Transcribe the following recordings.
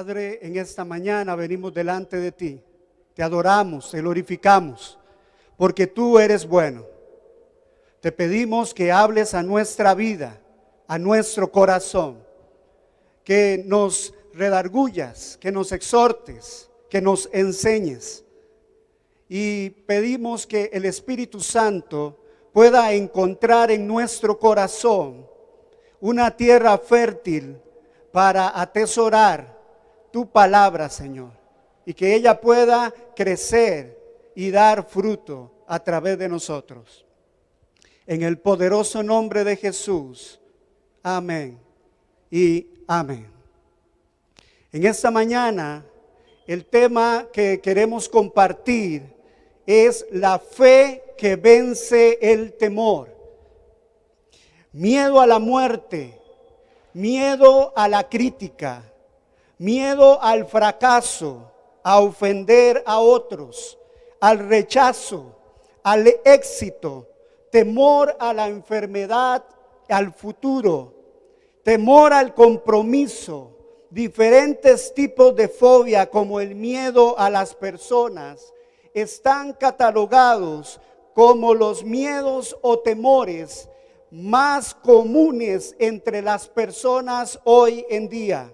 Padre, en esta mañana venimos delante de ti, te adoramos, te glorificamos, porque tú eres bueno. Te pedimos que hables a nuestra vida, a nuestro corazón, que nos redargullas, que nos exhortes, que nos enseñes. Y pedimos que el Espíritu Santo pueda encontrar en nuestro corazón una tierra fértil para atesorar tu palabra, Señor, y que ella pueda crecer y dar fruto a través de nosotros. En el poderoso nombre de Jesús, amén y amén. En esta mañana, el tema que queremos compartir es la fe que vence el temor. Miedo a la muerte, miedo a la crítica, miedo al fracaso, a ofender a otros, al rechazo, al éxito, temor a la enfermedad, al futuro, temor al compromiso, diferentes tipos de fobia como el miedo a las personas, están catalogados como los miedos o temores más comunes entre las personas hoy en día.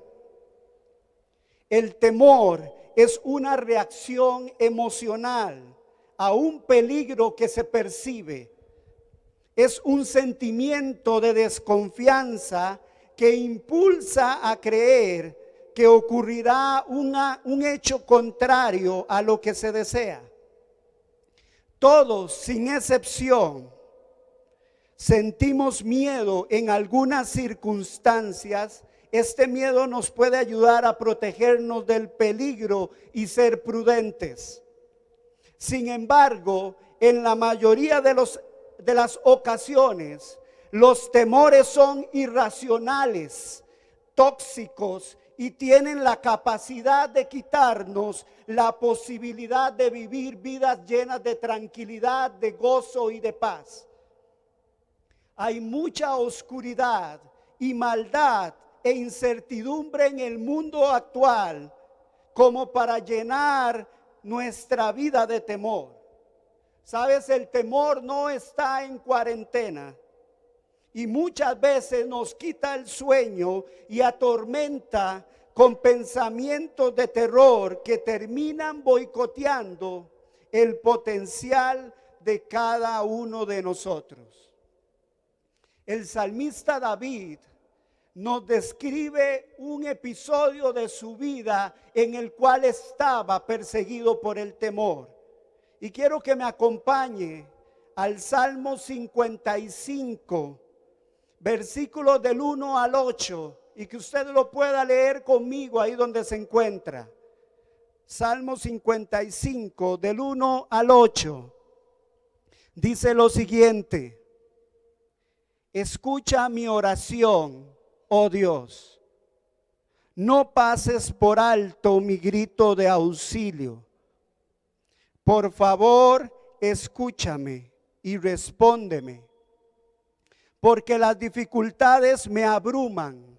El temor es una reacción emocional a un peligro que se percibe. Es un sentimiento de desconfianza que impulsa a creer que ocurrirá un hecho contrario a lo que se desea. Todos, sin excepción, sentimos miedo en algunas circunstancias. Este miedo nos puede ayudar a protegernos del peligro y ser prudentes. Sin embargo, en la mayoría de las ocasiones, los temores son irracionales, tóxicos y tienen la capacidad de quitarnos la posibilidad de vivir vidas llenas de tranquilidad, de gozo y de paz. Hay mucha oscuridad y maldad e incertidumbre en el mundo actual como para llenar nuestra vida de temor. Sabes, el temor no está en cuarentena y muchas veces nos quita el sueño y atormenta con pensamientos de terror que terminan boicoteando el potencial de cada uno de nosotros. El salmista David nos describe un episodio de su vida en el cual estaba perseguido por el temor. Y quiero que me acompañe al Salmo 55, versículos del 1 al 8, y que usted lo pueda leer conmigo ahí donde se encuentra. Salmo 55, del 1 al 8, dice lo siguiente: escucha mi oración, oh Dios, no pases por alto mi grito de auxilio. Por favor, escúchame y respóndeme, porque las dificultades me abruman,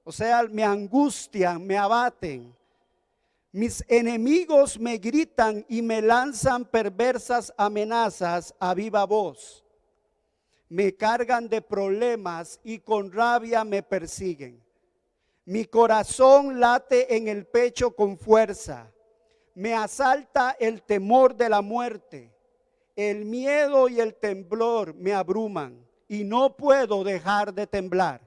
o sea, me angustian, me abaten. Mis enemigos me gritan y me lanzan perversas amenazas a viva voz. Me cargan de problemas y con rabia me persiguen. Mi corazón late en el pecho con fuerza. Me asalta el temor de la muerte. El miedo y el temblor me abruman y no puedo dejar de temblar.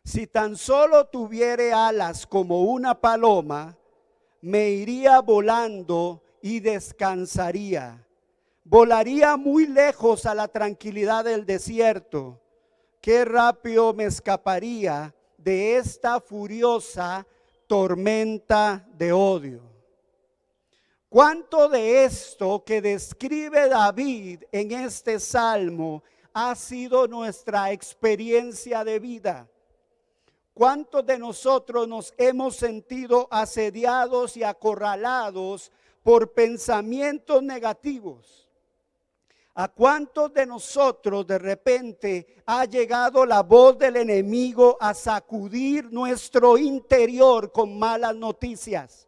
Si tan solo tuviere alas como una paloma, me iría volando y descansaría. Volaría muy lejos a la tranquilidad del desierto. Qué rápido me escaparía de esta furiosa tormenta de odio. ¿Cuánto de esto que describe David en este salmo ha sido nuestra experiencia de vida? ¿Cuántos de nosotros nos hemos sentido asediados y acorralados por pensamientos negativos? ¿A cuántos de nosotros de repente ha llegado la voz del enemigo a sacudir nuestro interior con malas noticias?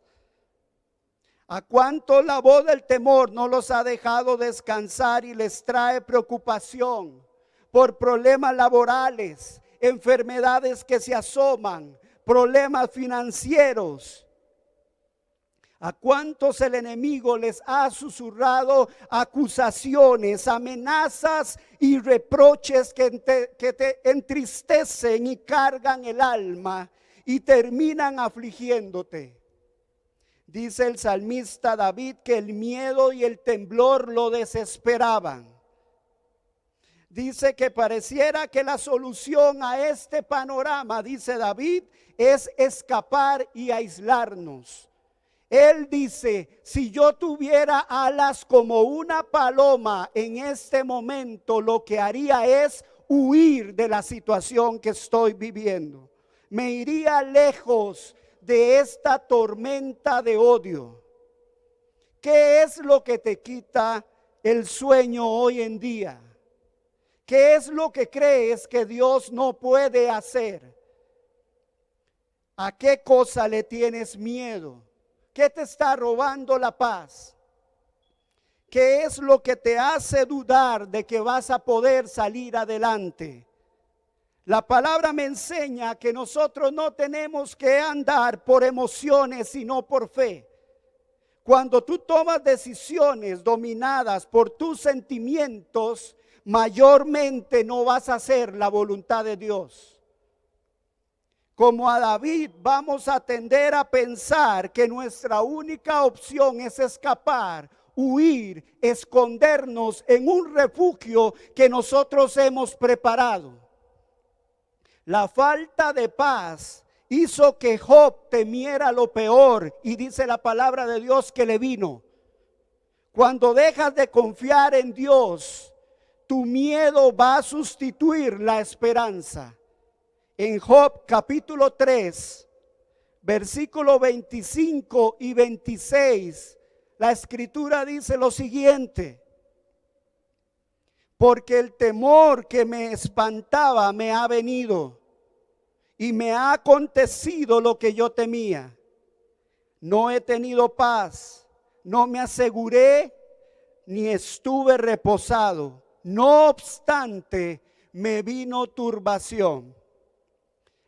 ¿A cuántos la voz del temor no los ha dejado descansar y les trae preocupación por problemas laborales, enfermedades que se asoman, problemas financieros? ¿A cuántos el enemigo les ha susurrado acusaciones, amenazas y reproches que te entristecen y cargan el alma y terminan afligiéndote? Dice el salmista David que el miedo y el temblor lo desesperaban. Dice que pareciera que la solución a este panorama, dice David, es escapar y aislarnos. Él dice, si yo tuviera alas como una paloma en este momento, lo que haría es huir de la situación que estoy viviendo. Me iría lejos de esta tormenta de odio. ¿Qué es lo que te quita el sueño hoy en día? ¿Qué es lo que crees que Dios no puede hacer? ¿A qué cosa le tienes miedo? ¿Qué te está robando la paz? ¿Qué es lo que te hace dudar de que vas a poder salir adelante? La palabra me enseña que nosotros no tenemos que andar por emociones, sino por fe. Cuando tú tomas decisiones dominadas por tus sentimientos, mayormente no vas a hacer la voluntad de Dios. Como a David, vamos a tender a pensar que nuestra única opción es escapar, huir, escondernos en un refugio que nosotros hemos preparado. La falta de paz hizo que Job temiera lo peor, y dice la palabra de Dios que le vino. Cuando dejas de confiar en Dios, tu miedo va a sustituir la esperanza. En Job capítulo 3, versículo 25 y 26, la escritura dice lo siguiente: porque el temor que me espantaba me ha venido y me ha acontecido lo que yo temía. No he tenido paz, no me aseguré ni estuve reposado. No obstante, me vino turbación.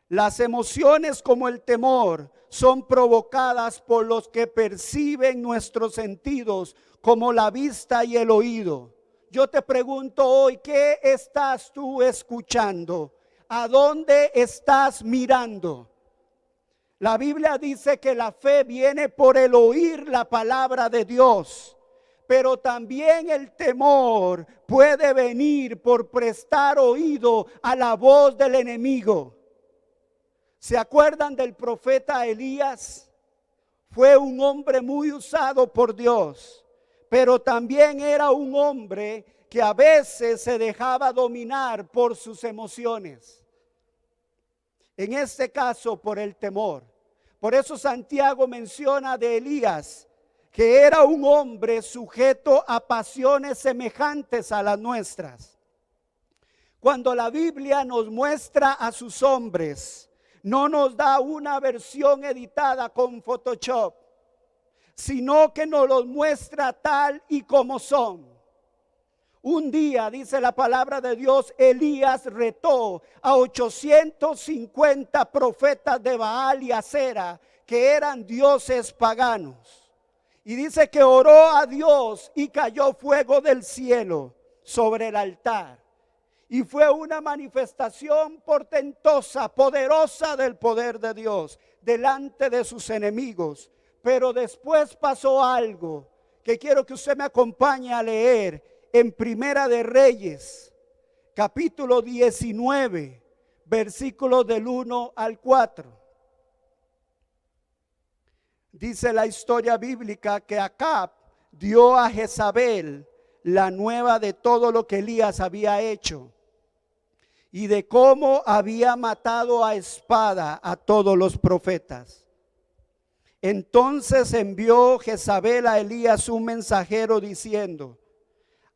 Las emociones como el temor son provocadas por los que perciben nuestros sentidos, como la vista y el oído. Yo te pregunto hoy, ¿qué estás tú escuchando? ¿A dónde estás mirando? La Biblia dice que la fe viene por el oír la palabra de Dios, pero también el temor puede venir por prestar oído a la voz del enemigo. ¿Se acuerdan del profeta Elías? Fue un hombre muy usado por Dios, pero también era un hombre que a veces se dejaba dominar por sus emociones. En este caso, por el temor. Por eso Santiago menciona de Elías que era un hombre sujeto a pasiones semejantes a las nuestras. Cuando la Biblia nos muestra a sus hombres, no nos da una versión editada con Photoshop, sino que nos los muestra tal y como son. Un día, dice la palabra de Dios, Elías retó a 850 profetas de Baal y Acera, que eran dioses paganos. Y dice que oró a Dios y cayó fuego del cielo sobre el altar. Y fue una manifestación portentosa, poderosa del poder de Dios delante de sus enemigos. Pero después pasó algo que quiero que usted me acompañe a leer en Primera de Reyes, capítulo 19, versículos del 1 al 4. Dice la historia bíblica que Acab dio a Jezabel la nueva de todo lo que Elías había hecho y de cómo había matado a espada a todos los profetas. Entonces envió Jezabel a Elías un mensajero diciendo: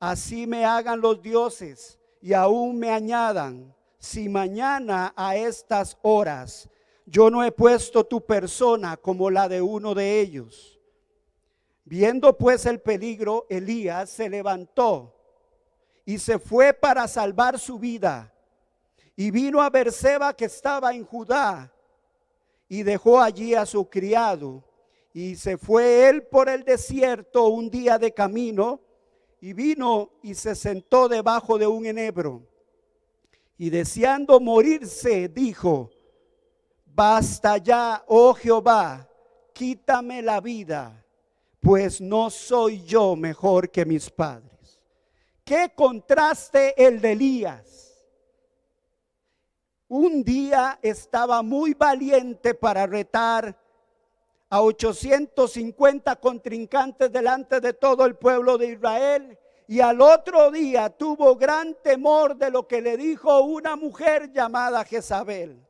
así me hagan los dioses y aún me añadan, si mañana a estas horas yo no he puesto tu persona como la de uno de ellos. Viendo pues el peligro, Elías se levantó y se fue para salvar su vida, y vino a Berseba, que estaba en Judá, y dejó allí a su criado, y se fue él por el desierto un día de camino, y vino y se sentó debajo de un enebro, y deseando morirse dijo: basta ya, oh Jehová, quítame la vida, pues no soy yo mejor que mis padres. Qué contraste el de Elías. Un día estaba muy valiente para retar a 850 contrincantes delante de todo el pueblo de Israel, y al otro día tuvo gran temor de lo que le dijo una mujer llamada Jezabel,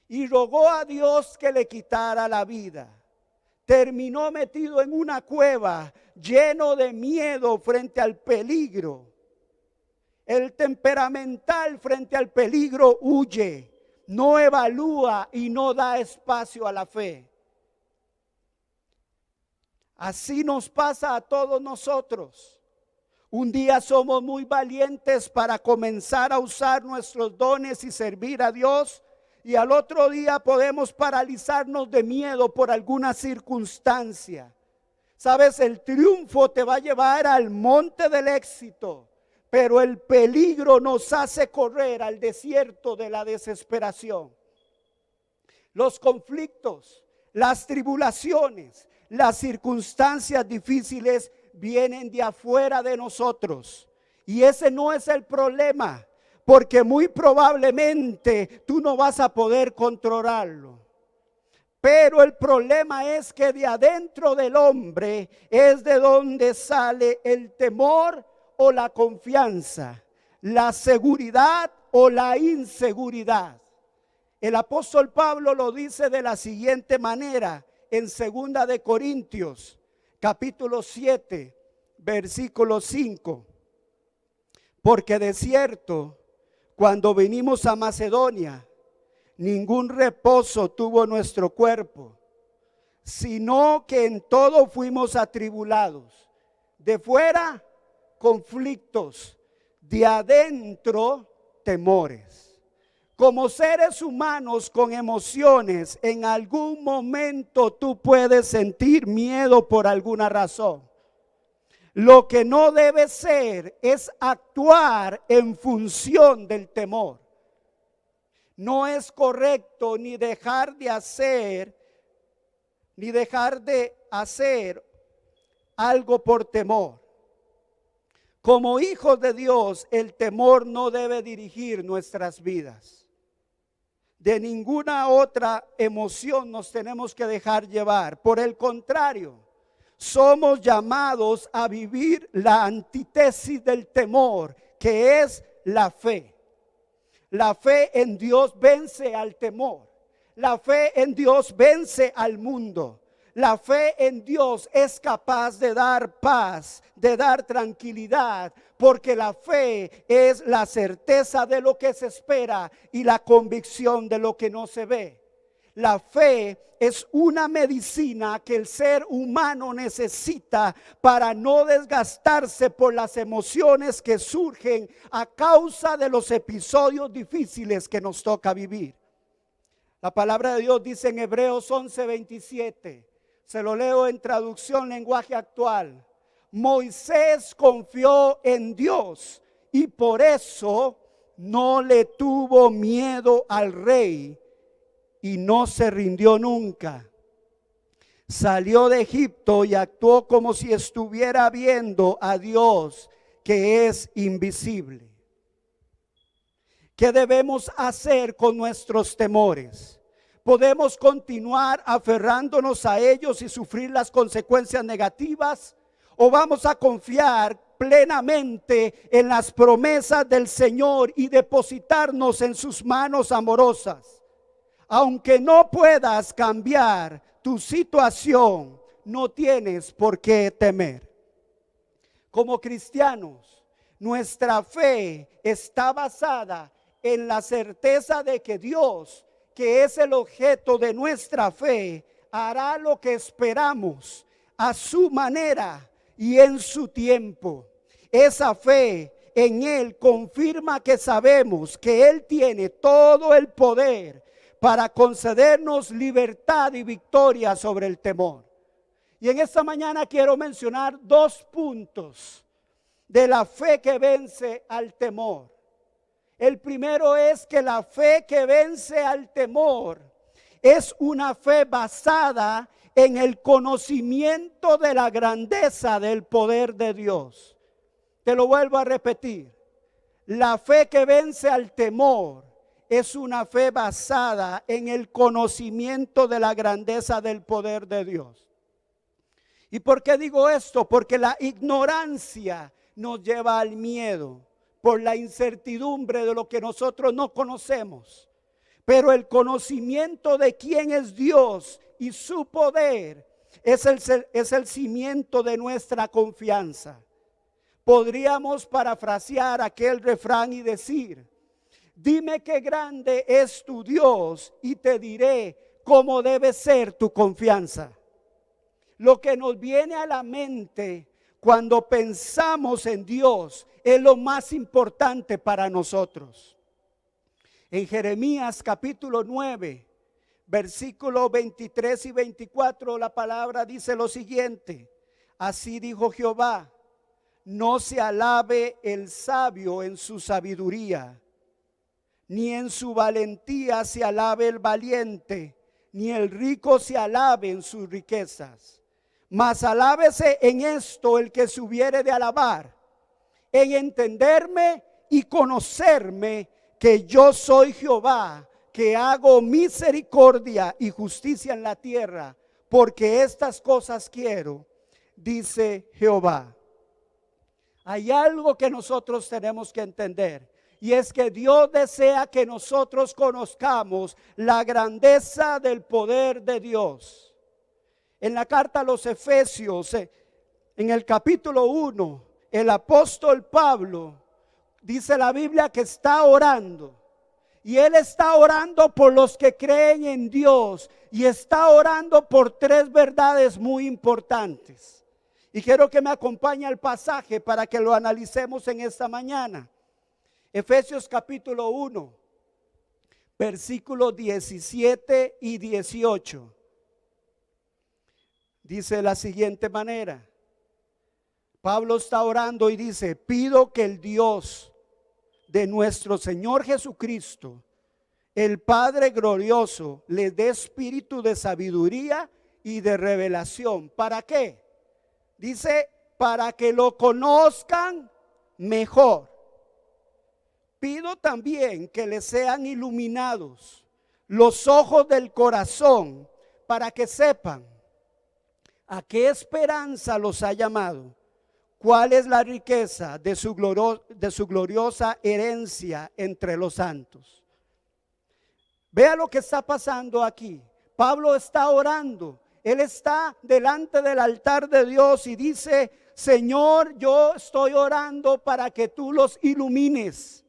y rogó a Dios que le quitara la vida. Terminó metido en una cueva, lleno de miedo frente al peligro. El temperamental frente al peligro huye, no evalúa y no da espacio a la fe. Así nos pasa a todos nosotros. Un día somos muy valientes para comenzar a usar nuestros dones y servir a Dios, y al otro día podemos paralizarnos de miedo por alguna circunstancia. Sabes, el triunfo te va a llevar al monte del éxito, pero el peligro nos hace correr al desierto de la desesperación. Los conflictos, las tribulaciones, las circunstancias difíciles vienen de afuera de nosotros, y ese no es el problema, porque muy probablemente tú no vas a poder controlarlo. Pero el problema es que de adentro del hombre es de donde sale el temor o la confianza, la seguridad o la inseguridad. El apóstol Pablo lo dice de la siguiente manera en 2 de Corintios, capítulo 7, versículo 5. Porque de cierto, cuando vinimos a Macedonia, ningún reposo tuvo nuestro cuerpo, sino que en todo fuimos atribulados. De fuera, conflictos; de adentro, temores. Como seres humanos con emociones, en algún momento tú puedes sentir miedo por alguna razón. Lo que no debe ser es actuar en función del temor. No es correcto ni dejar de hacer algo por temor. Como hijos de Dios, el temor no debe dirigir nuestras vidas. De ninguna otra emoción nos tenemos que dejar llevar. Por el contrario, somos llamados a vivir la antítesis del temor, que es la fe. La fe en Dios vence al temor. La fe en Dios vence al mundo. La fe en Dios es capaz de dar paz, de dar tranquilidad, porque la fe es la certeza de lo que se espera y la convicción de lo que no se ve. La fe es una medicina que el ser humano necesita para no desgastarse por las emociones que surgen a causa de los episodios difíciles que nos toca vivir. La palabra de Dios dice en Hebreos 11:27, se lo leo en traducción lenguaje actual: Moisés confió en Dios y por eso no le tuvo miedo al rey y no se rindió nunca. Salió de Egipto y actuó como si estuviera viendo a Dios, que es invisible. ¿Qué debemos hacer con nuestros temores? ¿Podemos continuar aferrándonos a ellos y sufrir las consecuencias negativas? ¿O vamos a confiar plenamente en las promesas del Señor y depositarnos en sus manos amorosas? Aunque no puedas cambiar tu situación, no tienes por qué temer. Como cristianos, nuestra fe está basada en la certeza de que Dios, que es el objeto de nuestra fe, hará lo que esperamos a su manera y en su tiempo. Esa fe en Él confirma que sabemos que Él tiene todo el poder para concedernos libertad y victoria sobre el temor. Y en esta mañana quiero mencionar 2 puntos de la fe que vence al temor. El primero es que la fe que vence al temor es una fe basada en el conocimiento de la grandeza del poder de Dios. Te lo vuelvo a repetir. La fe que vence al temor es una fe basada en el conocimiento de la grandeza del poder de Dios. ¿Y por qué digo esto? Porque la ignorancia nos lleva al miedo, por la incertidumbre de lo que nosotros no conocemos. Pero el conocimiento de quién es Dios y su poder es el cimiento de nuestra confianza. Podríamos parafrasear aquel refrán y decir: dime qué grande es tu Dios y te diré cómo debe ser tu confianza. Lo que nos viene a la mente cuando pensamos en Dios es lo más importante para nosotros. En Jeremías capítulo 9, versículos 23 y 24, la palabra dice lo siguiente: así dijo Jehová, no se alabe el sabio en su sabiduría, ni en su valentía se alabe el valiente, ni el rico se alabe en sus riquezas. Mas alábese en esto el que se hubiere de alabar, en entenderme y conocerme, que yo soy Jehová, que hago misericordia y justicia en la tierra, porque estas cosas quiero, dice Jehová. Hay algo que nosotros tenemos que entender, y es que Dios desea que nosotros conozcamos la grandeza del poder de Dios. En la carta a los Efesios, en el capítulo 1, el apóstol Pablo, dice la Biblia que está orando. Y él está orando por los que creen en Dios. Y está orando por 3 verdades muy importantes. Y quiero que me acompañe al pasaje para que lo analicemos en esta mañana. Efesios capítulo 1, versículos 17 y 18. Dice de la siguiente manera. Pablo está orando y dice: pido que el Dios de nuestro Señor Jesucristo, el Padre glorioso, les dé espíritu de sabiduría y de revelación. ¿Para qué? Dice: para que lo conozcan mejor. Pido también que les sean iluminados los ojos del corazón, para que sepan a qué esperanza los ha llamado, cuál es la riqueza de su gloriosa herencia entre los santos. Vea lo que está pasando aquí. Pablo está orando. Él está delante del altar de Dios y dice: Señor, yo estoy orando para que tú los ilumines,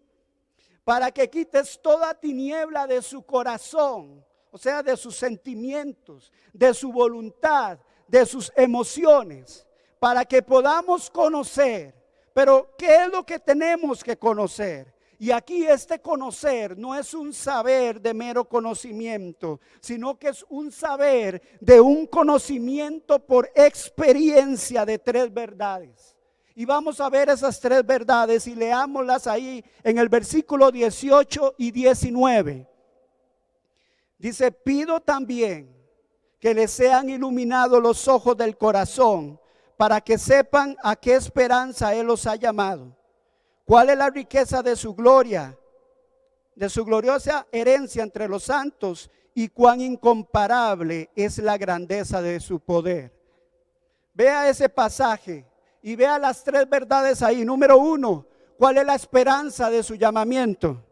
para que quites toda tiniebla de su corazón, o sea, de sus sentimientos, de su voluntad, de sus emociones, para que podamos conocer. Pero ¿qué es lo que tenemos que conocer? Y aquí este conocer no es un saber de mero conocimiento, sino que es un saber de un conocimiento por experiencia de 3 verdades. Y vamos a ver esas 3 verdades y leámoslas ahí en el versículo 18 y 19. Dice: pido también que les sean iluminados los ojos del corazón, para que sepan a qué esperanza Él los ha llamado, cuál es la riqueza de su gloria, de su gloriosa herencia entre los santos, y cuán incomparable es la grandeza de su poder. Vea ese pasaje y vea las 3 verdades ahí. Número 1, ¿cuál es la esperanza de su llamamiento?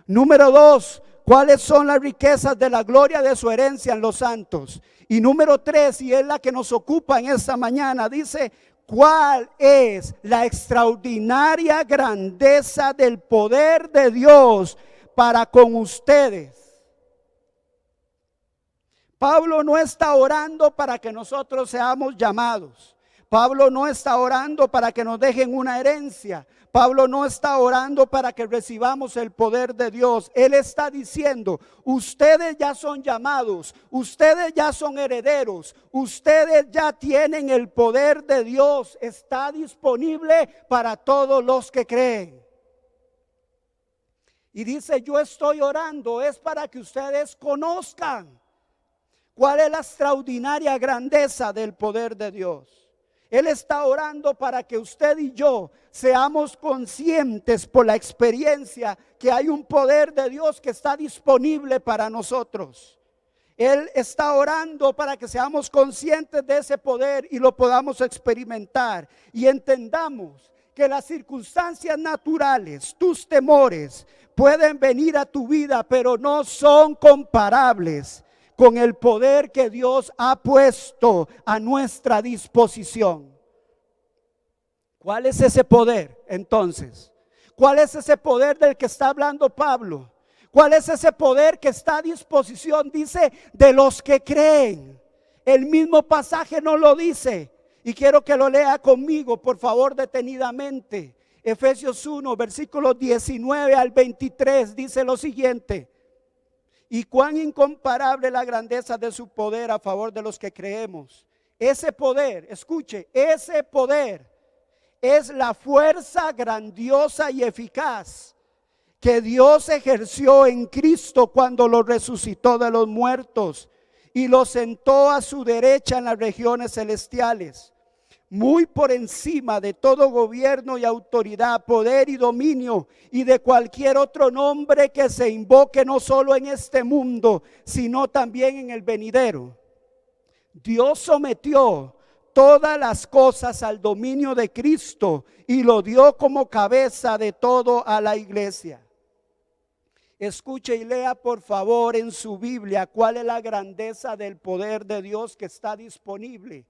Número 2, ¿cuáles son las riquezas de la gloria de su herencia en los santos? Y número 3, y es la que nos ocupa en esta mañana, dice: ¿Cuál es la extraordinaria grandeza del poder de Dios para con ustedes? Pablo no está orando para que nosotros seamos llamados. Pablo no está orando para que nos dejen una herencia. Pablo no está orando para que recibamos el poder de Dios. Él está diciendo, ustedes ya son llamados, ustedes ya son herederos, ustedes ya tienen el poder de Dios. Está disponible para todos los que creen. Y dice, yo estoy orando, es para que ustedes conozcan cuál es la extraordinaria grandeza del poder de Dios. Él está orando para que usted y yo seamos conscientes por la experiencia que hay un poder de Dios que está disponible para nosotros. Él está orando para que seamos conscientes de ese poder y lo podamos experimentar y entendamos que las circunstancias naturales, tus temores, pueden venir a tu vida, pero no son comparables con el poder que Dios ha puesto a nuestra disposición. ¿Cuál es ese poder entonces? ¿Cuál es ese poder del que está hablando Pablo? ¿Cuál es ese poder que está a disposición? Dice, de los que creen. El mismo pasaje no lo dice. Y quiero que lo lea conmigo, por favor, detenidamente. Efesios 1, versículos 19 al 23, dice lo siguiente. Y cuán incomparable la grandeza de su poder a favor de los que creemos. Ese poder, escuche, ese poder es la fuerza grandiosa y eficaz que Dios ejerció en Cristo cuando lo resucitó de los muertos y lo sentó a su derecha en las regiones celestiales, muy por encima de todo gobierno y autoridad, poder y dominio, y de cualquier otro nombre que se invoque no solo en este mundo, sino también en el venidero. Dios sometió todas las cosas al dominio de Cristo y lo dio como cabeza de todo a la iglesia. Escuche y lea por favor en su Biblia cuál es la grandeza del poder de Dios que está disponible.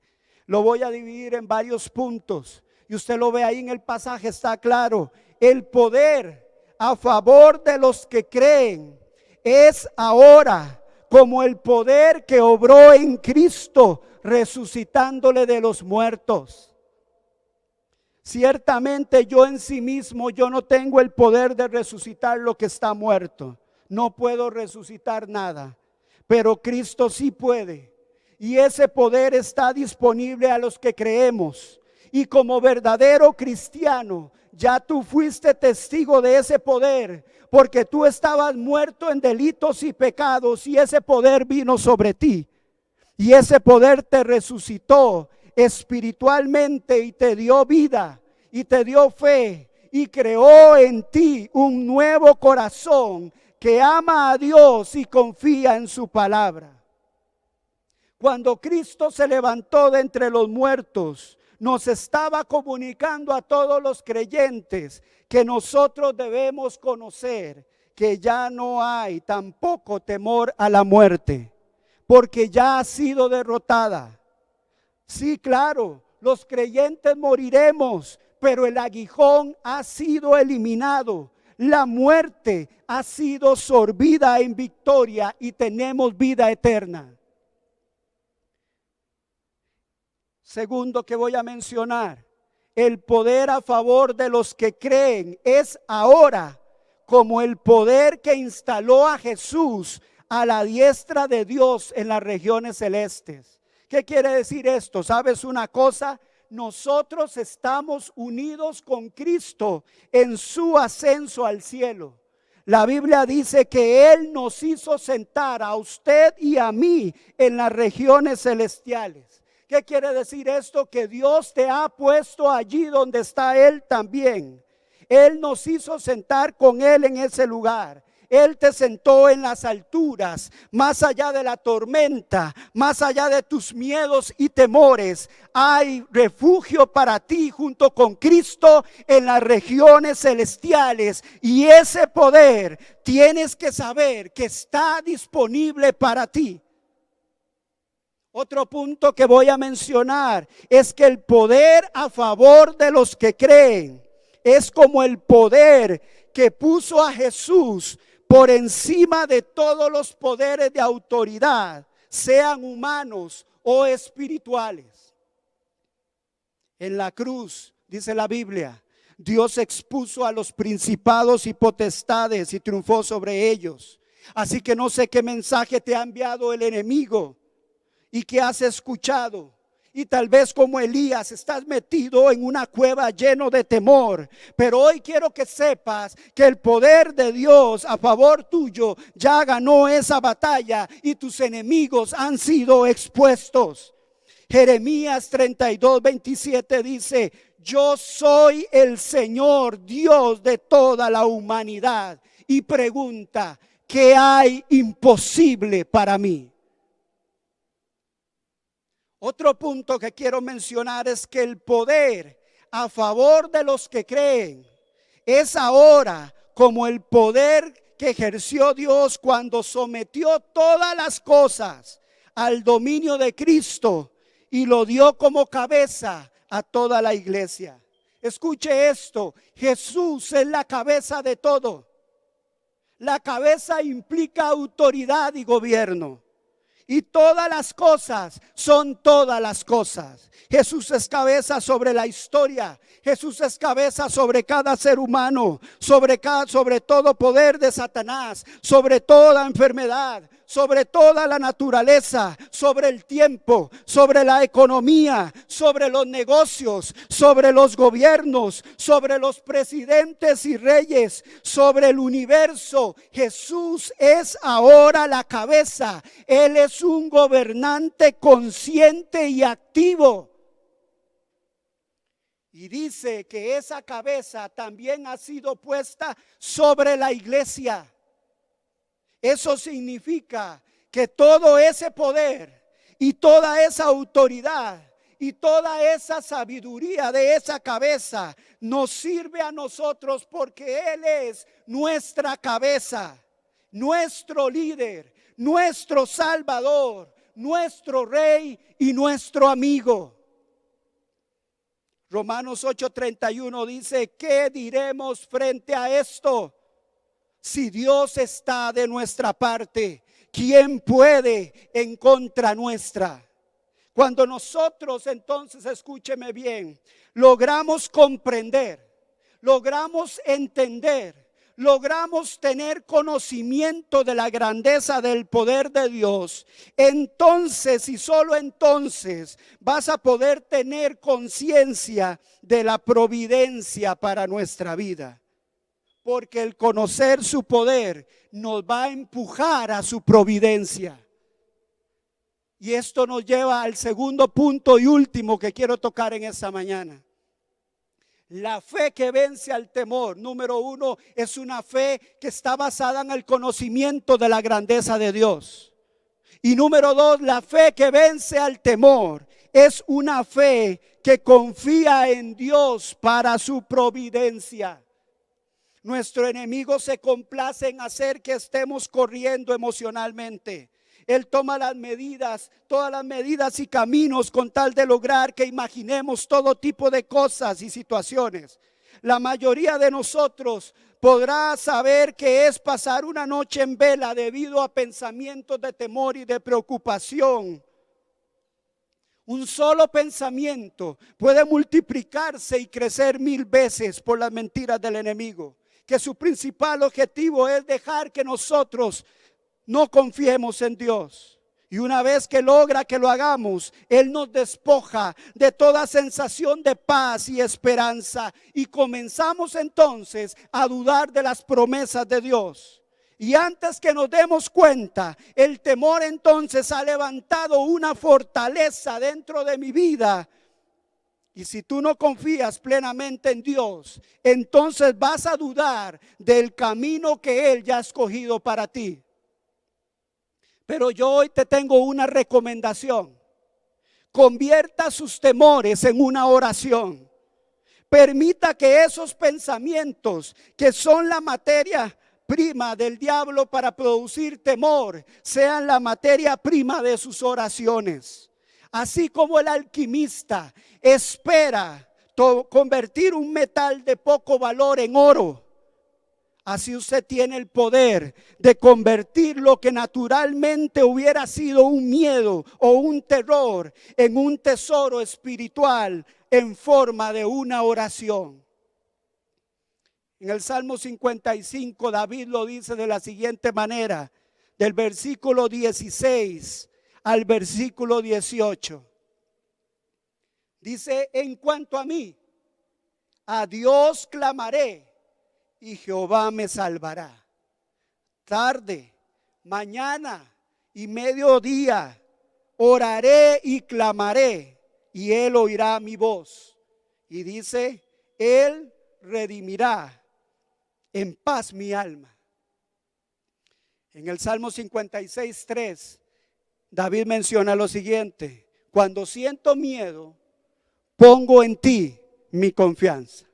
Lo voy a dividir en varios puntos y usted lo ve ahí en el pasaje, está claro. El poder a favor de los que creen es ahora como el poder que obró en Cristo resucitándole de los muertos. Ciertamente yo en sí mismo, yo no tengo el poder de resucitar lo que está muerto. No puedo resucitar nada, pero Cristo sí puede. Y ese poder está disponible a los que creemos. Y como verdadero cristiano, ya tú fuiste testigo de ese poder, porque tú estabas muerto en delitos y pecados y ese poder vino sobre ti. Y ese poder te resucitó espiritualmente y te dio vida y te dio fe y creó en ti un nuevo corazón que ama a Dios y confía en su palabra. Cuando Cristo se levantó de entre los muertos, nos estaba comunicando a todos los creyentes que nosotros debemos conocer que ya no hay tampoco temor a la muerte, porque ya ha sido derrotada. Sí, claro, los creyentes moriremos, pero el aguijón ha sido eliminado. La muerte ha sido sorbida en victoria y tenemos vida eterna. Segundo que voy a mencionar, el poder a favor de los que creen es ahora como el poder que instaló a Jesús a la diestra de Dios en las regiones celestes. ¿Qué quiere decir esto? ¿Sabes una cosa? Nosotros estamos unidos con Cristo en su ascenso al cielo. La Biblia dice que Él nos hizo sentar a usted y a mí en las regiones celestiales. ¿Qué quiere decir esto? Que Dios te ha puesto allí donde está Él también. Él nos hizo sentar con Él en ese lugar. Él te sentó en las alturas, más allá de la tormenta, más allá de tus miedos y temores. Hay refugio para ti junto con Cristo en las regiones celestiales. Y ese poder tienes que saber que está disponible para ti. Otro punto que voy a mencionar es que el poder a favor de los que creen es como el poder que puso a Jesús por encima de todos los poderes de autoridad, sean humanos o espirituales. En la cruz, dice la Biblia, Dios expuso a los principados y potestades y triunfó sobre ellos. Así que no sé qué mensaje te ha enviado el enemigo y que has escuchado. Y tal vez como Elías estás metido en una cueva lleno de temor. Pero hoy quiero que sepas que el poder de Dios a favor tuyo ya ganó esa batalla y tus enemigos han sido expuestos. Jeremías 32:27 dice: yo soy el Señor Dios de toda la humanidad. Y pregunta: ¿qué hay imposible para mí? Otro punto que quiero mencionar es que el poder a favor de los que creen es ahora como el poder que ejerció Dios cuando sometió todas las cosas al dominio de Cristo y lo dio como cabeza a toda la iglesia. Escuche esto: Jesús es la cabeza de todo. La cabeza implica autoridad y gobierno. Y todas las cosas son todas las cosas. Jesús es cabeza sobre la historia. Jesús es cabeza sobre cada ser humano, sobre todo poder de Satanás, sobre toda enfermedad, sobre toda la naturaleza, sobre el tiempo, sobre la economía, sobre los negocios, sobre los gobiernos, sobre los presidentes y reyes, sobre el universo. Jesús es ahora la cabeza. Él es un gobernante consciente y activo. Y dice que esa cabeza también ha sido puesta sobre la iglesia. Eso significa que todo ese poder y toda esa autoridad y toda esa sabiduría de esa cabeza nos sirve a nosotros, porque Él es nuestra cabeza, nuestro líder, nuestro Salvador, nuestro Rey y nuestro amigo. Romanos 8:31 dice: ¿qué diremos frente a esto? Si Dios está de nuestra parte, ¿quién puede en contra nuestra? Cuando nosotros entonces, escúcheme bien, logramos comprender, logramos entender, logramos tener conocimiento de la grandeza del poder de Dios, entonces y solo entonces vas a poder tener conciencia de la providencia para nuestra vida. Porque el conocer su poder nos va a empujar a su providencia. Y esto nos lleva al segundo punto y último que quiero tocar en esta mañana. La fe que vence al temor, número uno, es una fe que está basada en el conocimiento de la grandeza de Dios. Y número dos, la fe que vence al temor es una fe que confía en Dios para su providencia. Nuestro enemigo se complace en hacer que estemos corriendo emocionalmente. Él toma las medidas, todas las medidas y caminos con tal de lograr que imaginemos todo tipo de cosas y situaciones. La mayoría de nosotros podrá saber que es pasar una noche en vela debido a pensamientos de temor y de preocupación. Un solo pensamiento puede multiplicarse y crecer 1000 veces por las mentiras del enemigo, que su principal objetivo es dejar que nosotros no confiemos en Dios. Y una vez que logra que lo hagamos, Él nos despoja de toda sensación de paz y esperanza, y comenzamos entonces a dudar de las promesas de Dios. Y antes que nos demos cuenta, el temor entonces ha levantado una fortaleza dentro de mi vida. Y si tú no confías plenamente en Dios, entonces vas a dudar del camino que Él ya ha escogido para ti. Pero yo hoy te tengo una recomendación: convierta sus temores en una oración. Permita que esos pensamientos, que son la materia prima del diablo para producir temor sean la materia prima de sus oraciones. Así como el alquimista espera convertir un metal de poco valor en oro, así usted tiene el poder de convertir lo que naturalmente hubiera sido un miedo o un terror en un tesoro espiritual en forma de una oración. En el Salmo 55, David lo dice de la siguiente manera, del versículo 16 al versículo 18. Dice: en cuanto a mí, a Dios clamaré y Jehová me salvará. Tarde, mañana y mediodía oraré y clamaré, y Él oirá mi voz. Y dice: Él redimirá en paz mi alma. En el Salmo 56:3, David menciona lo siguiente: cuando siento miedo, pongo en ti mi confianza.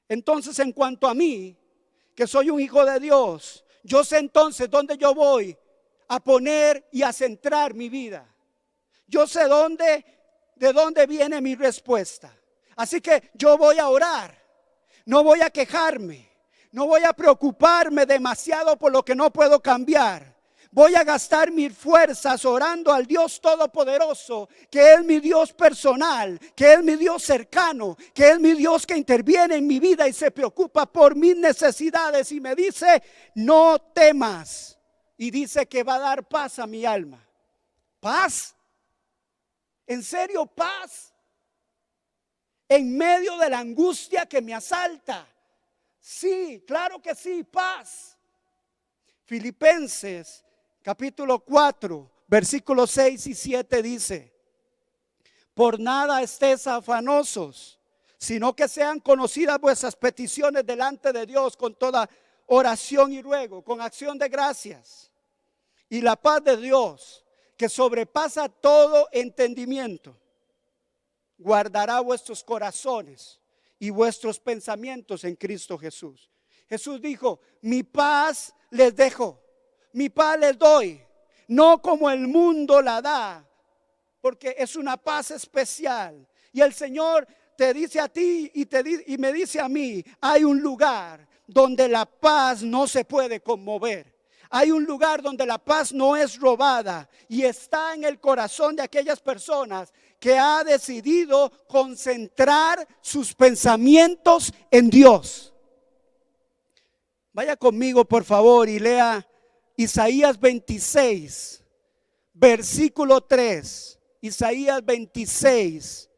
Entonces, en cuanto a mí, que soy un hijo de Dios, yo sé entonces dónde yo voy a poner y a centrar mi vida. Yo sé de dónde viene mi respuesta. Así que yo voy a orar. No voy a quejarme. No voy a preocuparme demasiado por lo que no puedo cambiar. Voy a gastar mis fuerzas orando al Dios Todopoderoso, que es mi Dios personal, que es mi Dios cercano, que es mi Dios que interviene en mi vida y se preocupa por mis necesidades y me dice: no temas. Y dice que va a dar paz a mi alma. ¿Paz? ¿En serio paz? En medio de la angustia que me asalta. Sí, claro que sí, paz. Filipenses capítulo 4, versículos 6 y 7 dice: por nada estéis afanosos, sino que sean conocidas vuestras peticiones delante de Dios con toda oración y ruego, con acción de gracias. Y la paz de Dios, que sobrepasa todo entendimiento, guardará vuestros corazones y vuestros pensamientos en Cristo Jesús. Jesús dijo: mi paz les dejo, mi paz les doy, no como el mundo la da, porque es una paz especial. Y el Señor te dice a ti y me dice a mí: hay un lugar donde la paz no se puede conmover. Hay un lugar donde la paz no es robada y está en el corazón de aquellas personas que ha decidido concentrar sus pensamientos en Dios. Vaya conmigo por favor y lea Isaías 26, versículo 3. Isaías 26,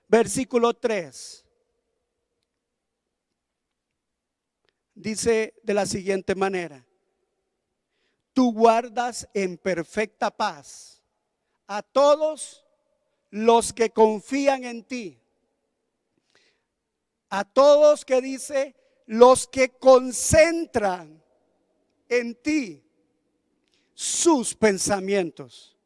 versículo 3. Dice de la siguiente manera: tú guardas en perfecta paz a todos los que confían en ti. A todos, que dice, los que concentran en ti sus pensamientos.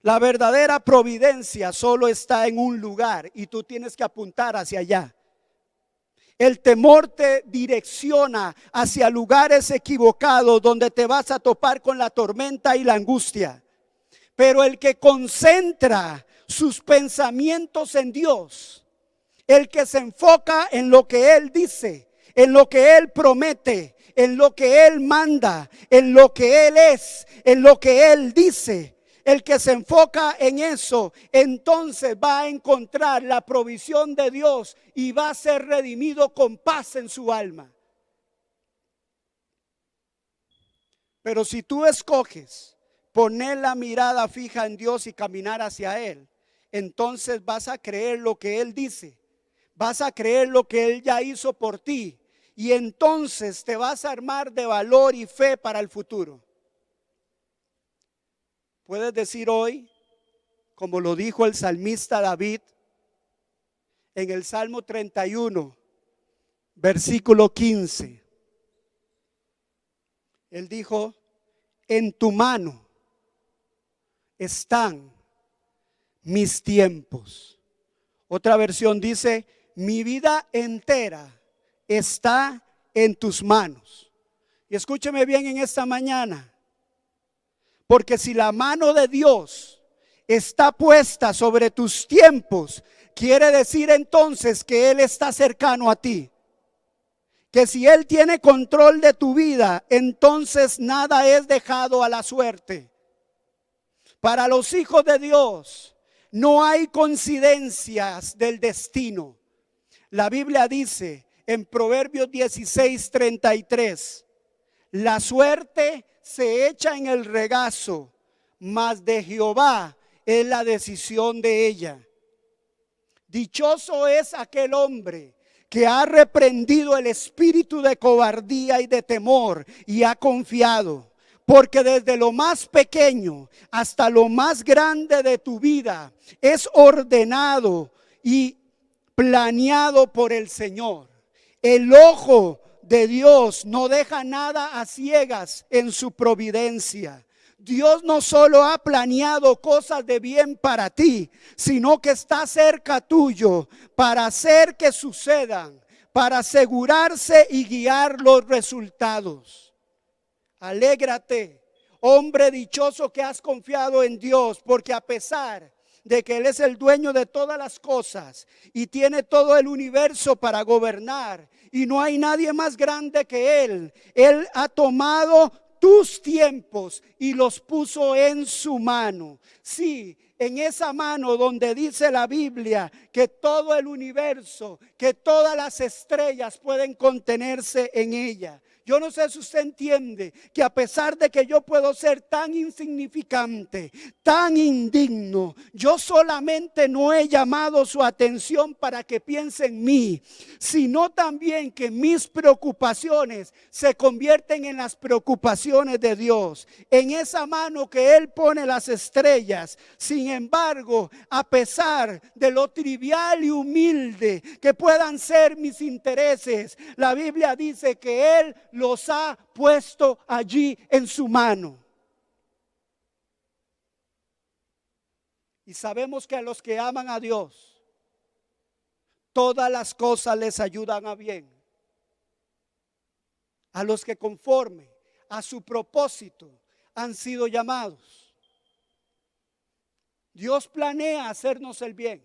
La verdadera providencia solo está en un lugar y tú tienes que apuntar hacia allá. El temor te direcciona hacia lugares equivocados donde te vas a topar con la tormenta y la angustia. Pero el que concentra sus pensamientos en Dios, el que se enfoca en lo que Él dice, en lo que Él promete, en lo que Él manda, en lo que Él es, en lo que Él dice, el que se enfoca en eso, entonces va a encontrar la provisión de Dios y va a ser redimido con paz en su alma. Pero si tú escoges poner la mirada fija en Dios y caminar hacia Él, entonces vas a creer lo que Él dice, vas a creer lo que Él ya hizo por ti, y entonces te vas a armar de valor y fe para el futuro. Puedes decir hoy, como lo dijo el salmista David en el Salmo 31, versículo 15. Él dijo: en tu mano están mis tiempos. Otra versión dice: mi vida entera está en tus manos. Y escúcheme bien en esta mañana, porque si la mano de Dios está puesta sobre tus tiempos, quiere decir entonces que Él está cercano a ti. Que si Él tiene control de tu vida, entonces nada es dejado a la suerte. Para los hijos de Dios no hay coincidencias del destino. La Biblia dice en Proverbios 16:33, la suerte se echa en el regazo, mas de Jehová es la decisión de ella. Dichoso es aquel hombre que ha reprendido el espíritu de cobardía y de temor y ha confiado. Porque desde lo más pequeño hasta lo más grande de tu vida es ordenado y planeado por el Señor. El ojo de Dios no deja nada a ciegas en su providencia. Dios no solo ha planeado cosas de bien para ti, sino que está cerca tuyo para hacer que sucedan, para asegurarse y guiar los resultados. Alégrate, hombre dichoso que has confiado en Dios, porque a pesar de que Él es el dueño de todas las cosas y tiene todo el universo para gobernar, y no hay nadie más grande que Él, Él ha tomado tus tiempos y los puso en su mano. Sí, en esa mano donde dice la Biblia que todo el universo, que todas las estrellas pueden contenerse en ella. Yo no sé si usted entiende que a pesar de que yo puedo ser tan insignificante, tan indigno, yo solamente no he llamado su atención para que piense en mí, sino también que mis preocupaciones se convierten en las preocupaciones de Dios. En esa mano que Él pone las estrellas, sin embargo, a pesar de lo trivial y humilde que puedan ser mis intereses, la Biblia dice que Él los ha puesto allí en su mano. Y sabemos que a los que aman a Dios, todas las cosas les ayudan a bien. A los que conforme a su propósito han sido llamados. Dios planea hacernos el bien.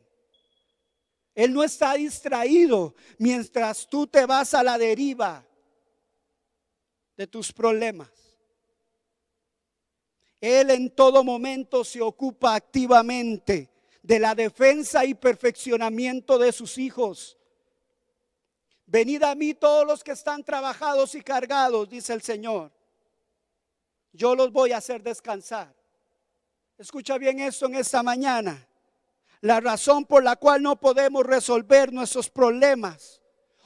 Él no está distraído mientras tú te vas a la deriva de tus problemas. Él en todo momento se ocupa activamente de la defensa y perfeccionamiento de sus hijos. Venid a mí todos los que están trabajados y cargados, dice el Señor. Yo los voy a hacer descansar. Escucha bien esto en esta mañana. La razón por la cual no podemos resolver nuestros problemas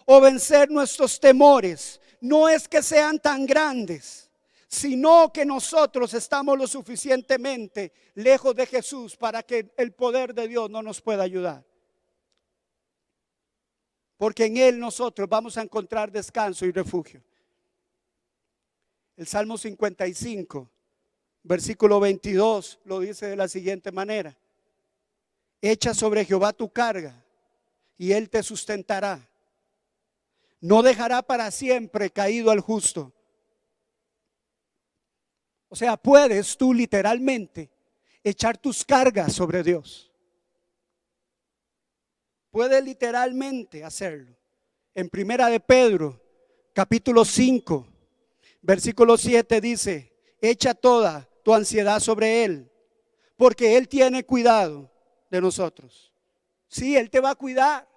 o vencer nuestros temores no es que sean tan grandes, sino que nosotros estamos lo suficientemente lejos de Jesús para que el poder de Dios no nos pueda ayudar. Porque en Él nosotros vamos a encontrar descanso y refugio. El Salmo 55, versículo 22 lo dice de la siguiente manera: echa sobre Jehová tu carga y Él te sustentará. No dejará para siempre caído al justo. O sea, puedes tú literalmente echar tus cargas sobre Dios. Puedes literalmente hacerlo. En Primera de Pedro, capítulo 5, versículo 7 dice: echa toda tu ansiedad sobre Él, porque Él tiene cuidado de nosotros. Sí, Él te va a cuidar.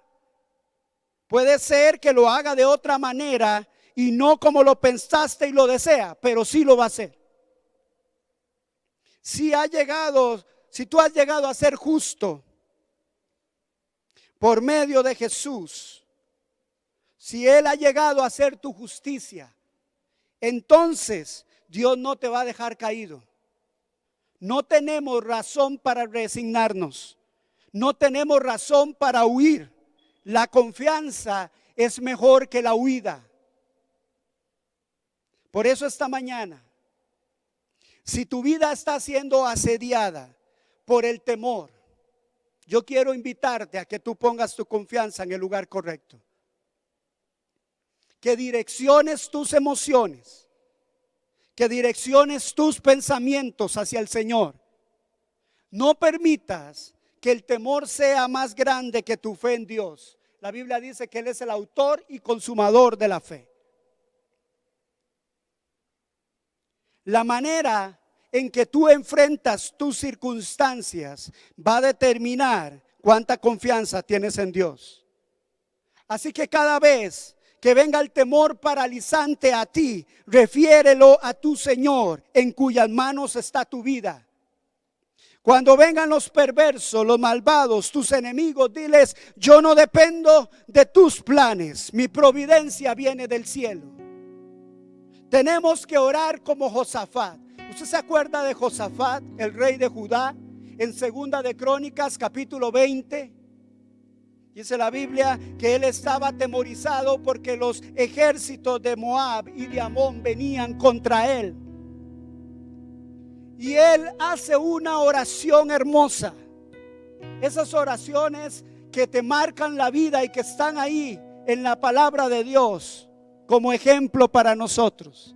Puede ser que lo haga de otra manera y no como lo pensaste y lo desea, pero sí lo va a hacer. Si tú has llegado a ser justo por medio de Jesús, si Él ha llegado a ser tu justicia, entonces Dios no te va a dejar caído. No tenemos razón para resignarnos. No tenemos razón para huir. La confianza es mejor que la huida. Por eso esta mañana, si tu vida está siendo asediada por el temor, yo quiero invitarte a que tú pongas tu confianza en el lugar correcto. que direcciones tus emociones, que direcciones tus pensamientos hacia el Señor. No permitas que el temor sea más grande que tu fe en Dios. La Biblia dice que Él es el autor y consumador de la fe. La manera en que tú enfrentas tus circunstancias va a determinar cuánta confianza tienes en Dios. Así que cada vez que venga el temor paralizante a ti, refiérelo a tu Señor, en cuyas manos está tu vida. Cuando vengan los perversos, los malvados, tus enemigos, diles: yo no dependo de tus planes, mi providencia viene del cielo. Tenemos que orar como Josafat. ¿Usted se acuerda de Josafat, el rey de Judá? En Segunda de Crónicas, capítulo 20, dice la Biblia que él estaba atemorizado porque los ejércitos de Moab y de Amón venían contra él. Y él hace una oración hermosa. Esas oraciones que te marcan la vida y que están ahí en la palabra de Dios como ejemplo para nosotros.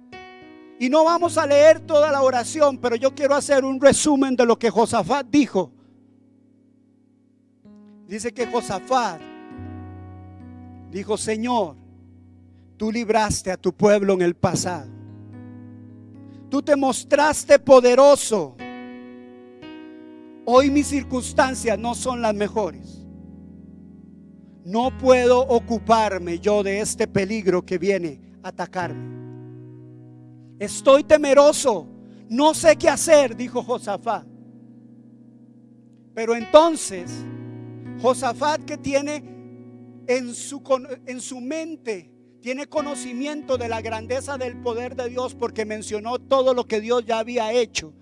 Y no vamos a leer toda la oración, pero yo quiero hacer un resumen de lo que Josafat dijo. Dice que Josafat dijo: Señor, tú libraste a tu pueblo en el pasado. Tú te mostraste poderoso. Hoy mis circunstancias no son las mejores. No puedo ocuparme yo de este peligro que viene a atacarme. Estoy temeroso, no sé qué hacer, dijo Josafat. Pero entonces Josafat, que tiene en su mente, tiene conocimiento de la grandeza del poder de Dios, porque mencionó todo lo que Dios ya había hecho.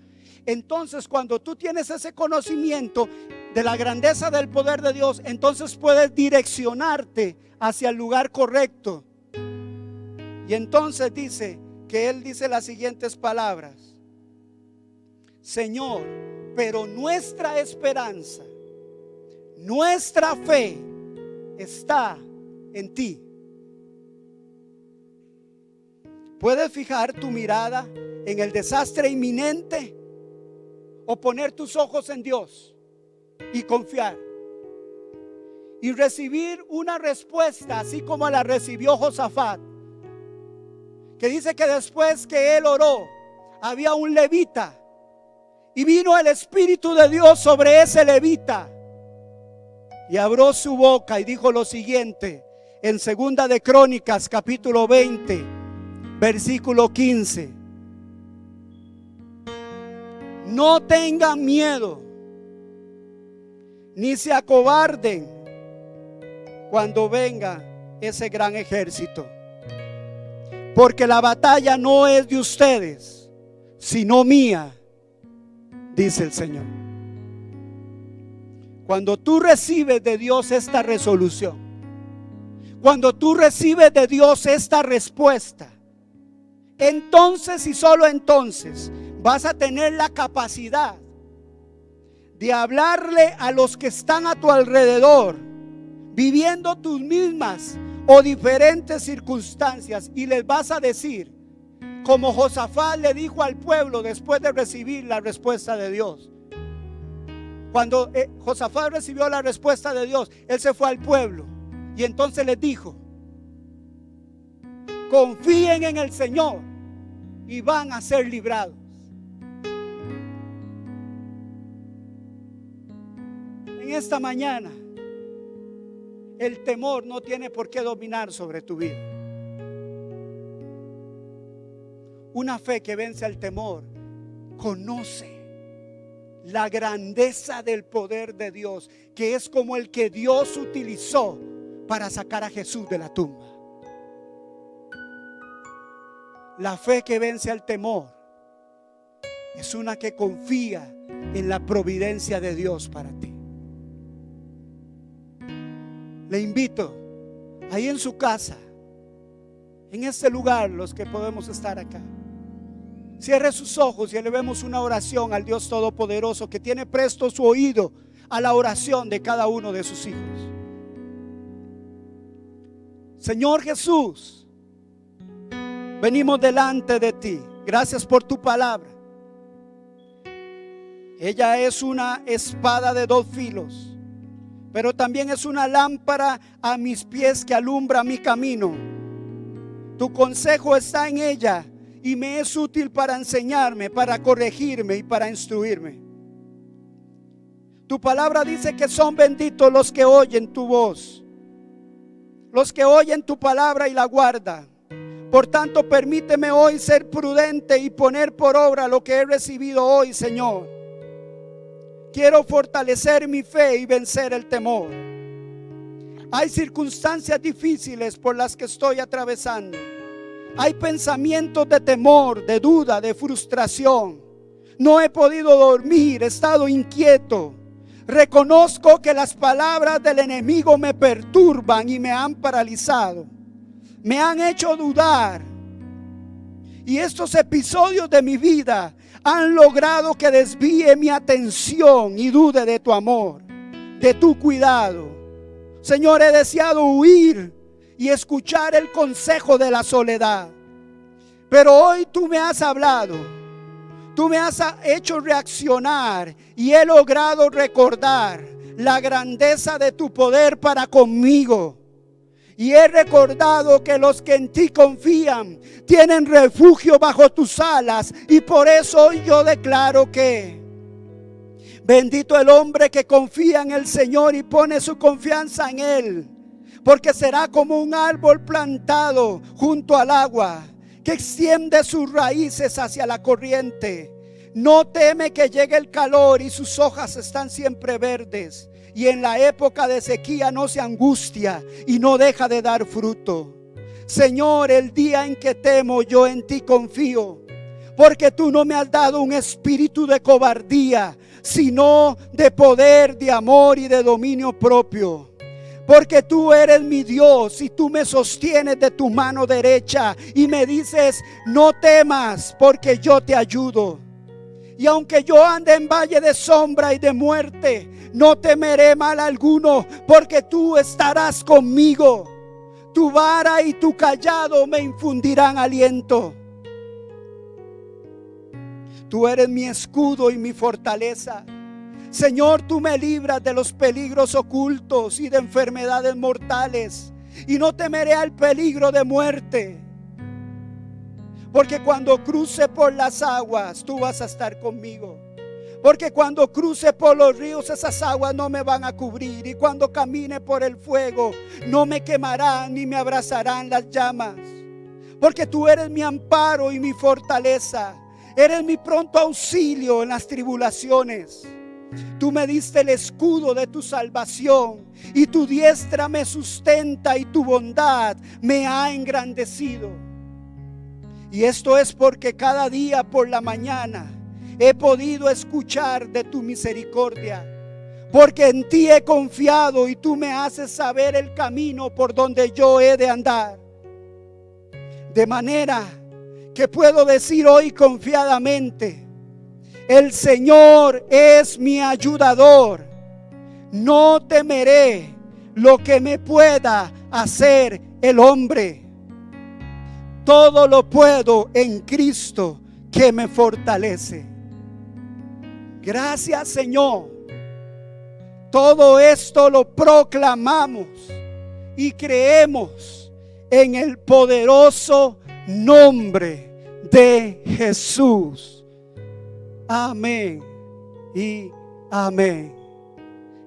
Entonces, cuando tú tienes ese conocimiento de la grandeza del poder de Dios, entonces puedes direccionarte hacia el lugar correcto. Y entonces dice que él dice las siguientes palabras: Señor, pero nuestra esperanza, nuestra fe está en ti. Puedes fijar tu mirada en el desastre inminente o poner tus ojos en Dios y confiar y recibir una respuesta así como la recibió Josafat, que dice que después que él oró había un levita y vino el Espíritu de Dios sobre ese levita y abrió su boca y dijo lo siguiente en Segunda de Crónicas, capítulo 20, versículo 15: no tengan miedo ni se acobarden cuando venga ese gran ejército, porque la batalla no es de ustedes, sino mía, dice el Señor. Cuando tú recibes de Dios esta resolución, cuando tú recibes de Dios esta respuesta, entonces y solo entonces vas a tener la capacidad de hablarle a los que están a tu alrededor, viviendo tus mismas o diferentes circunstancias, y les vas a decir, como Josafat le dijo al pueblo después de recibir la respuesta de Dios. Cuando Josafat recibió la respuesta de Dios, él se fue al pueblo y entonces les dijo: confíen en el Señor y van a ser librados. En esta mañana, el temor no tiene por qué dominar sobre tu vida. Una fe que vence al temor conoce la grandeza del poder de Dios, que es como el que Dios utilizó para sacar a Jesús de la tumba. La fe que vence al temor es una que confía en la providencia de Dios para ti. Le invito ahí en su casa, en este lugar, los que podemos estar acá, cierre sus ojos y elevemos una oración al Dios Todopoderoso, que tiene presto su oído a la oración de cada uno de sus hijos. Señor Jesús, venimos delante de ti. Gracias por tu palabra. Ella es una espada de dos filos, pero también es una lámpara a mis pies que alumbra mi camino. Tu consejo está en ella y me es útil para enseñarme, para corregirme y para instruirme. Tu palabra dice que son benditos los que oyen tu voz, los que oyen tu palabra y la guardan. Por tanto, permíteme hoy ser prudente y poner por obra lo que he recibido hoy, Señor. Quiero fortalecer mi fe y vencer el temor. Hay circunstancias difíciles por las que estoy atravesando. Hay pensamientos de temor, de duda, de frustración. No he podido dormir, he estado inquieto. Reconozco que las palabras del enemigo me perturban y me han paralizado. Me han hecho dudar. Y estos episodios de mi vida han logrado que desvíe mi atención y dude de tu amor, de tu cuidado. Señor, he deseado huir y escuchar el consejo de la soledad. Pero hoy tú me has hablado. Tú me has hecho reaccionar y he logrado recordar la grandeza de tu poder para conmigo. Y he recordado que los que en ti confían tienen refugio bajo tus alas. Y por eso hoy yo declaro que bendito el hombre que confía en el Señor y pone su confianza en Él. Porque será como un árbol plantado junto al agua, que extiende sus raíces hacia la corriente. No teme que llegue el calor y sus hojas están siempre verdes. Y en la época de sequía no se angustia y no deja de dar fruto. Señor, el día en que temo, yo en ti confío. Porque tú no me has dado un espíritu de cobardía, sino de poder, de amor y de dominio propio. Porque tú eres mi Dios y tú me sostienes de tu mano derecha y me dices: no temas, porque yo te ayudo. Y aunque yo ande en valle de sombra y de muerte, no temeré mal alguno, porque tú estarás conmigo. Tu vara y tu cayado me infundirán aliento. Tú eres mi escudo y mi fortaleza. Señor, tú me libras de los peligros ocultos y de enfermedades mortales. Y no temeré al peligro de muerte. Porque cuando cruce por las aguas, tú vas a estar conmigo. Porque cuando cruce por los ríos, esas aguas no me van a cubrir. Y cuando camine por el fuego, no me quemarán ni me abrazarán las llamas. Porque tú eres mi amparo y mi fortaleza. Eres mi pronto auxilio en las tribulaciones. Tú me diste el escudo de tu salvación. Y tu diestra me sustenta y tu bondad me ha engrandecido. Y esto es porque cada día por la mañana he podido escuchar de tu misericordia. Porque en ti he confiado y tú me haces saber el camino por donde yo he de andar. De manera que puedo decir hoy confiadamente: el Señor es mi ayudador. No temeré lo que me pueda hacer el hombre. Todo lo puedo en Cristo que me fortalece. Gracias, Señor. Todo esto lo proclamamos y creemos en el poderoso nombre de Jesús. Amén y amén.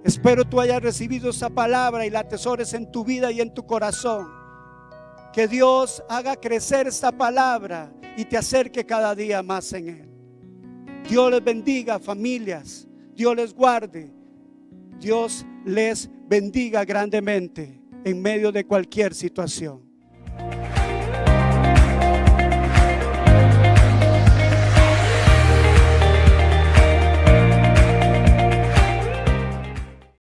Espero tú hayas recibido esa palabra y la atesores en tu vida y en tu corazón. Que Dios haga crecer esta palabra y te acerque cada día más en Él. Dios les bendiga, familias. Dios les guarde. Dios les bendiga grandemente en medio de cualquier situación.